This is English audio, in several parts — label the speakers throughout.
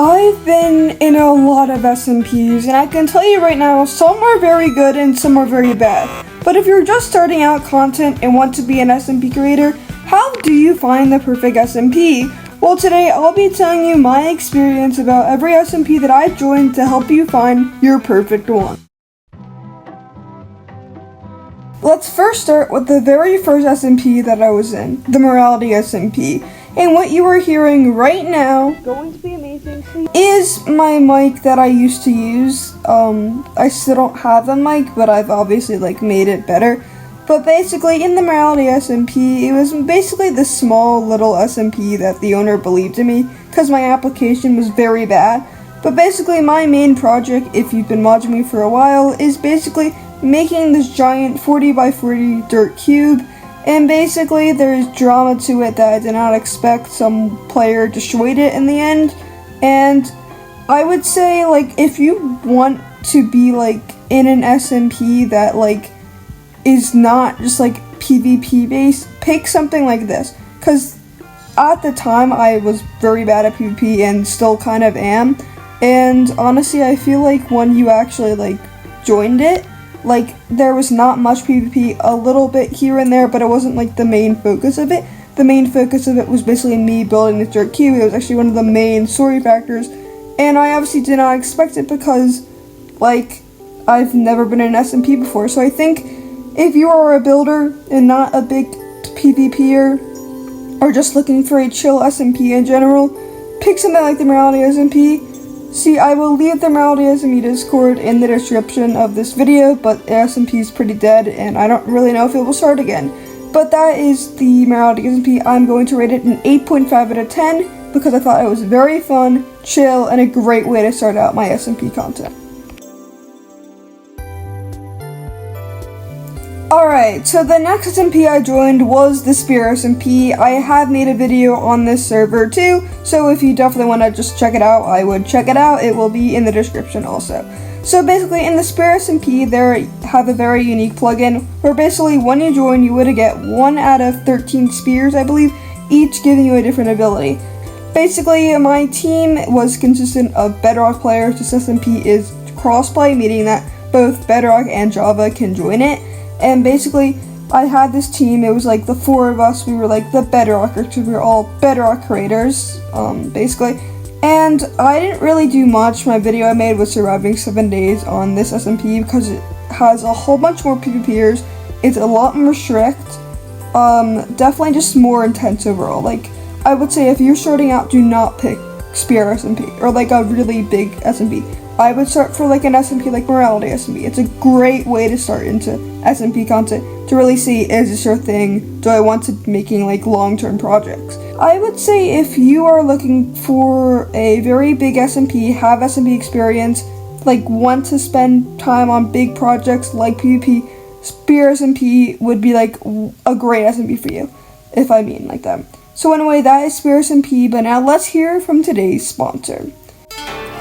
Speaker 1: I've been in a lot of SMPs, and I can tell you right now, some are very good and some are very bad. But if you're just starting out content and want to be an SMP creator, how do you find the perfect SMP? Well, today I'll be telling you my experience about every SMP that I've joined to help you find your perfect one. Let's first start with the very first SMP that I was in, the Morality SMP. And what you are hearing right now, going to be amazing, is my mic that I used to use. I still don't have a mic, but I've obviously made it better. But basically, in the Morality SMP, it was basically the small little SMP that the owner believed in me, because my application was very bad. But basically, my main project, if you've been watching me for a while, is basically making this giant 40 by 40 dirt cube. And basically, there's drama to it that I did not expect. Some player destroyed it in the end. And I would say, if you want to be, in an SMP that, is not just, PvP based, pick something like this. Because at the time, I was very bad at PvP and still kind of am. And honestly, I feel like when you actually, joined it, there was not much PvP, a little bit here and there, but it wasn't, the main focus of it. The main focus of it was basically me building this dirt cube. It was actually one of the main story factors, and I obviously did not expect it because, I've never been in an SMP before. So I think if you are a builder and not a big PvPer, or just looking for a chill SMP in general, pick something like the Morality SMP. See, I will leave the Morality SMP Discord in the description of this video, but the SMP is pretty dead, and I don't really know if it will start again. But that is the Morality SMP. I'm going to rate it an 8.5 out of 10, because I thought it was very fun, chill, and a great way to start out my SMP content. Alright, so the next SMP I joined was the Spear SMP. I have made a video on this server too, so if you definitely want to just check it out, I would check it out. It will be in the description also. So basically, in the Spear SMP, they have a very unique plugin, where basically when you join, you would get 1 out of 13 spears, I believe, each giving you a different ability. Basically, my team was consistent of Bedrock players. This SMP is crossplay, meaning that both Bedrock and Java can join it. And basically, I had this team. It was the 4 of us. We were the Bedrockers, because we were all Bedrock creators, basically. And I didn't really do much. My video I made was surviving 7 days on this SMP, because it has a whole bunch more PvPers. It's a lot more strict. Definitely just more intense overall. I would say if you're starting out, do not pick Spear SMP, or a really big SMP. I would start for an SMP like Morality SMP. It's a great way to start into SMP content to really see, is this your thing? Do I want to be making long-term projects? I would say if you are looking for a very big SMP, have SMP experience, want to spend time on big projects like PvP, Spear SMP would be a great SMP for you, if I mean that. So anyway, that is Spear SMP, but now let's hear from today's sponsor.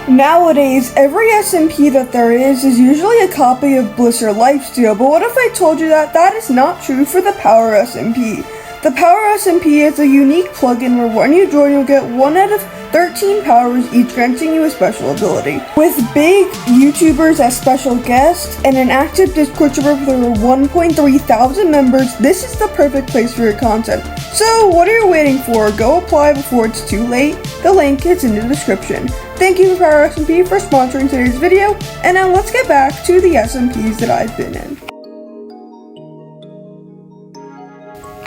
Speaker 1: Nowadays, every SMP that there is usually a copy of Bliss or Lifesteal, but what if I told you that that is not true for the Power SMP? The Power SMP is a unique plugin where when you join, you'll get 1 out of 13 powers, each granting you a special ability. With big YouTubers as special guests and an active Discord server with over 1.3 thousand members, this is the perfect place for your content. So what are you waiting for? Go apply before it's too late. The link is in the description. Thank you to Power SMP for sponsoring today's video, and now let's get back to the SMPs that I've been in.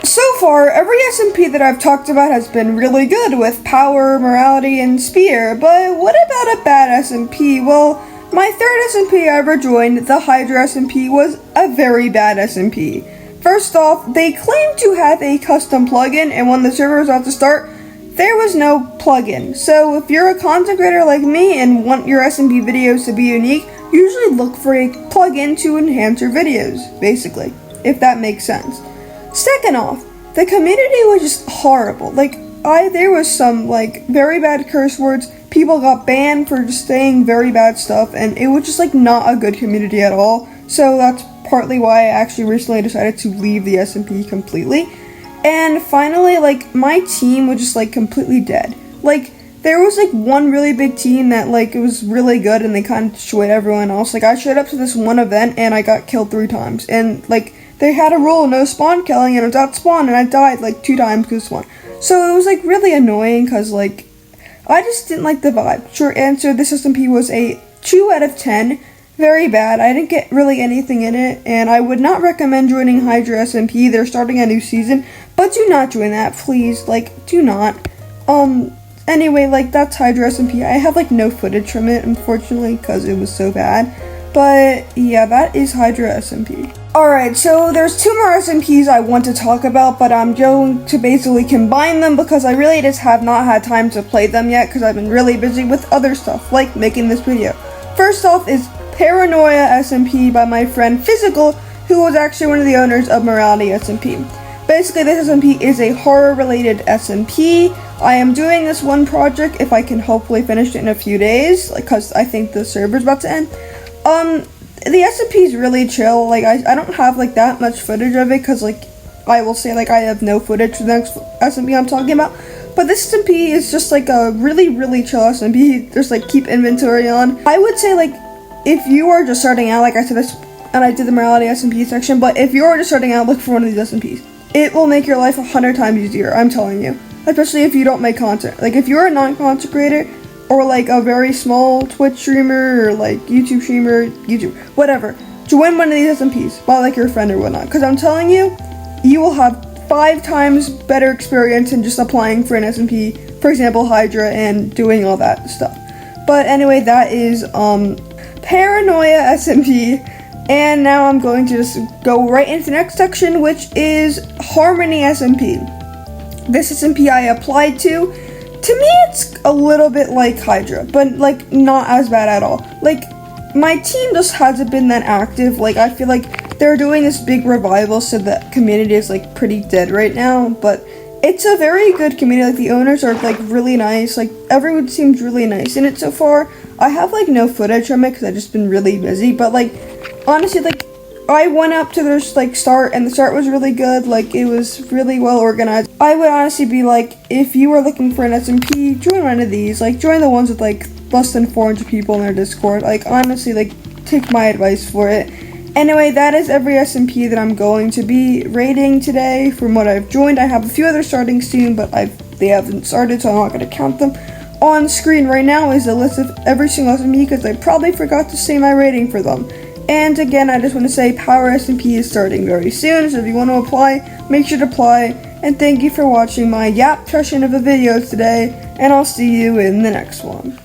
Speaker 1: So far, every SMP that I've talked about has been really good, with Power, Morality, and Spear, but what about a bad SMP? Well, my third SMP I ever joined, the Hydra SMP, was a very bad SMP. First off, they claimed to have a custom plugin, and when the server was about to start, there was no plugin. So if you're a content creator like me and want your SMP videos to be unique, usually look for a plugin to enhance your videos, basically, if that makes sense. Second off, the community was just horrible. There was some, very bad curse words. People got banned for just saying very bad stuff, and it was just, not a good community at all. So that's partly why I actually recently decided to leave the SMP completely. And finally, my team was just, completely dead. there was like one really big team that like it was really good and they kind of destroyed everyone else. Like I showed up to this one event and I got killed 3 times, and like they had a rule no spawn killing, and I was out spawn and I died like 2 times because spawn. So it was like really annoying because like I just didn't like the vibe. Short answer, this SMP was a 2 out of 10. Very bad. I didn't get really anything in it, and I would not recommend joining Hydra SMP. They're starting a new season, but do not join that, please. Like, do not. Anyway, like, that's Hydra SMP. I have, like, no footage from it, unfortunately, because it was so bad. But, yeah, that is Hydra SMP. Alright, so there's 2 more SMPs I want to talk about, but I'm going to basically combine them because I really just have not had time to play them yet because I've been really busy with other stuff, like making this video. First off is Paranoia SMP by my friend Physical, who was actually one of the owners of Morality SMP. Basically, this SMP is a horror-related SMP. I am doing this one project if I can hopefully finish it in a few days, because I think the server's about to end. The SMP is really chill. Like, I don't have, like, that much footage of it, because, like, I will say, like, I have no footage for the next SMP I'm talking about. But this SMP is just, like, a really, really chill SMP. Just, like, keep inventory on. I would say, like, if you are just starting out, like I said this, and I did the Morality SMP section, but if you are just starting out, look for one of these SMPs. It will make your life 100 times easier, I'm telling you. Especially if you don't make content. Like, if you're a non-content creator, or like a very small Twitch streamer, or like YouTube streamer, whatever, join one of these SMPs, by like your friend or whatnot. Because I'm telling you, you will have 5 times better experience than just applying for an SMP, for example, Hydra, and doing all that stuff. But anyway, that is, Paranoia SMP, and now I'm going to just go right into the next section, which is Harmony SMP. This SMP I applied to me it's a little bit like Hydra, but like not as bad at all. Like, my team just hasn't been that active. Like, I feel like they're doing this big revival, so the community is like pretty dead right now, but it's a very good community. Like, the owners are like really nice, like everyone seems really nice in it so far. I have like no footage from it because I've just been really busy, but like honestly, like I went up to their like start, and the start was really good. Like, it was really well organized. I would honestly be like, if you are looking for an SMP, join one of these. Like, join the ones with like less than 400 people in their Discord. Like, honestly, like, take my advice for it. Anyway, that is every SMP that I'm going to be rating today from what I've joined. I have a few others starting soon, but they haven't started, so I'm not going to count them. On screen right now is a list of every single SMP because I probably forgot to say my rating for them. And again, I just want to say Power SMP is starting very soon, so if you want to apply, make sure to apply. And thank you for watching my yap session of a video today, and I'll see you in the next one.